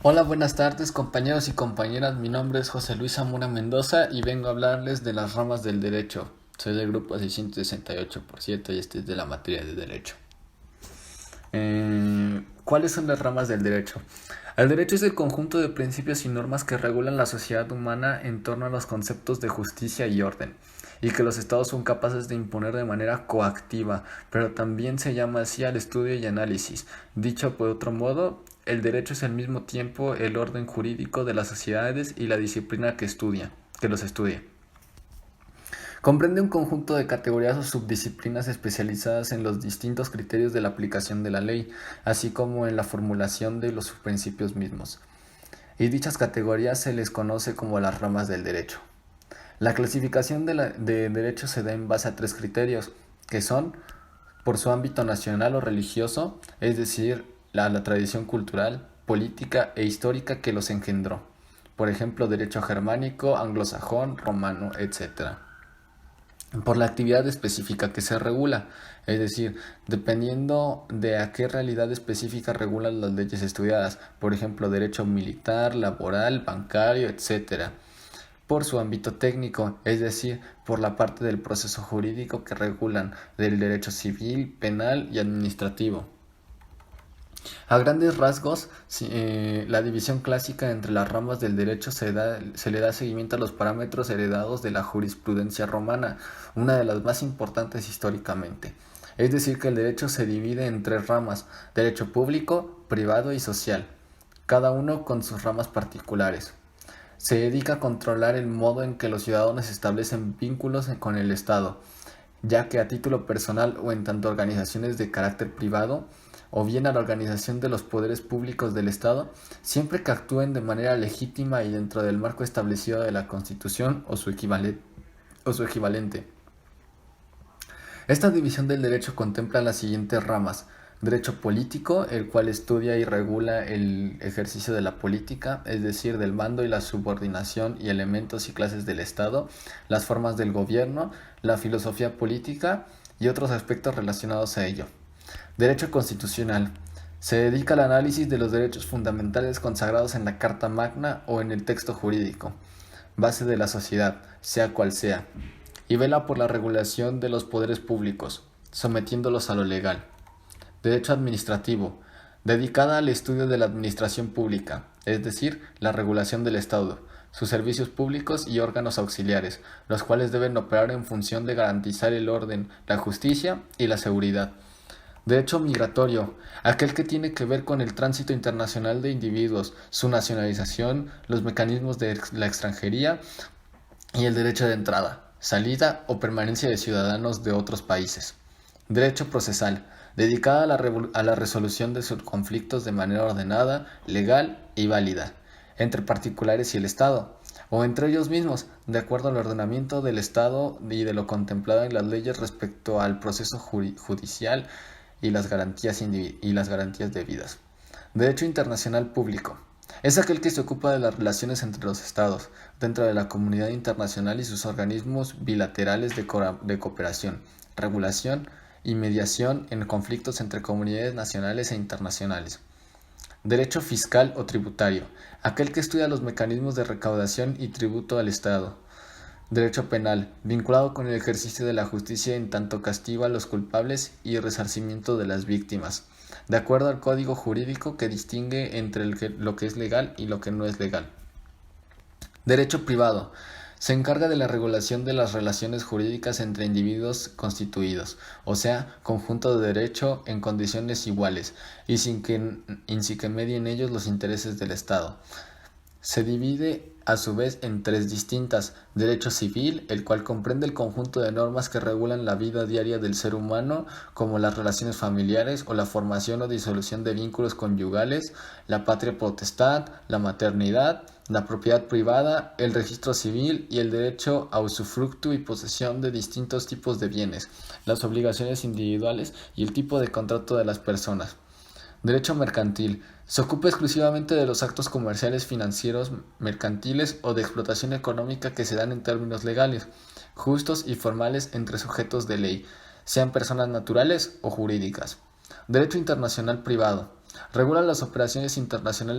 Hola, buenas tardes compañeros y compañeras, mi nombre es José Luis Zamora Mendoza y vengo a hablarles de las ramas del derecho. Soy del grupo 668, por cierto, y este es de la materia de derecho. ¿Cuáles son las ramas del derecho? El derecho es el conjunto de principios y normas que regulan la sociedad humana en torno a los conceptos de justicia y orden, y que los estados son capaces de imponer de manera coactiva, pero también se llama así al estudio y análisis. Dicho por otro modo, el derecho es al mismo tiempo el orden jurídico de las sociedades y la disciplina que los estudia. Comprende un conjunto de categorías o subdisciplinas especializadas en los distintos criterios de la aplicación de la ley, así como en la formulación de los principios mismos. Y dichas categorías se les conoce como las ramas del derecho. La clasificación de derecho se da en base a tres criterios, que son por su ámbito nacional o religioso, es decir, la tradición cultural, política e histórica que los engendró. Por ejemplo, derecho germánico, anglosajón, romano, etc. Por la actividad específica que se regula, es decir, dependiendo de a qué realidad específica regulan las leyes estudiadas, por ejemplo, derecho militar, laboral, bancario, etc. Por su ámbito técnico, es decir, por la parte del proceso jurídico que regulan del derecho civil, penal y administrativo. A grandes rasgos, la división clásica entre las ramas del derecho se le da seguimiento a los parámetros heredados de la jurisprudencia romana, una de las más importantes históricamente. Es decir, que el derecho se divide en tres ramas: derecho público, privado y social, cada uno con sus ramas particulares. Se dedica a controlar el modo en que los ciudadanos establecen vínculos con el Estado, ya que a título personal o en tanto organizaciones de carácter privado, o bien a la organización de los poderes públicos del Estado, siempre que actúen de manera legítima y dentro del marco establecido de la Constitución o su equivalente. Esta división del derecho contempla las siguientes ramas: derecho político, el cual estudia y regula el ejercicio de la política, es decir, del mando y la subordinación y elementos y clases del Estado, las formas del gobierno, la filosofía política y otros aspectos relacionados a ello. Derecho constitucional. Se dedica al análisis de los derechos fundamentales consagrados en la Carta Magna o en el texto jurídico, base de la sociedad, sea cual sea, y vela por la regulación de los poderes públicos, sometiéndolos a lo legal. Derecho administrativo, dedicada al estudio de la administración pública, es decir, la regulación del Estado, sus servicios públicos y órganos auxiliares, los cuales deben operar en función de garantizar el orden, la justicia y la seguridad. Derecho migratorio, aquel que tiene que ver con el tránsito internacional de individuos, su nacionalización, los mecanismos de la extranjería y el derecho de entrada, salida o permanencia de ciudadanos de otros países. Derecho procesal, dedicada a la resolución de sus conflictos de manera ordenada, legal y válida, entre particulares y el Estado, o entre ellos mismos, de acuerdo al ordenamiento del Estado y de lo contemplado en las leyes respecto al proceso judicial y las garantías debidas. Derecho internacional público. Es aquel que se ocupa de las relaciones entre los estados, dentro de la comunidad internacional y sus organismos bilaterales de cooperación, regulación y mediación en conflictos entre comunidades nacionales e internacionales. Derecho fiscal o tributario, aquel que estudia los mecanismos de recaudación y tributo al Estado. Derecho penal, vinculado con el ejercicio de la justicia en tanto castigo a los culpables y resarcimiento de las víctimas, de acuerdo al código jurídico que distingue entre lo que es legal y lo que no es legal. Derecho privado. Se encarga de la regulación de las relaciones jurídicas entre individuos constituidos, o sea, conjunto de derecho en condiciones iguales y sin que medien ellos los intereses del Estado. Se divide a su vez en tres distintas: derecho civil, el cual comprende el conjunto de normas que regulan la vida diaria del ser humano, como las relaciones familiares o la formación o disolución de vínculos conyugales, la patria potestad, la maternidad, la propiedad privada, el registro civil y el derecho a usufructo y posesión de distintos tipos de bienes, las obligaciones individuales y el tipo de contrato de las personas. Derecho mercantil. Se ocupa exclusivamente de los actos comerciales, financieros, mercantiles o de explotación económica que se dan en términos legales, justos y formales entre sujetos de ley, sean personas naturales o jurídicas. Derecho internacional privado. Regula las operaciones internacionales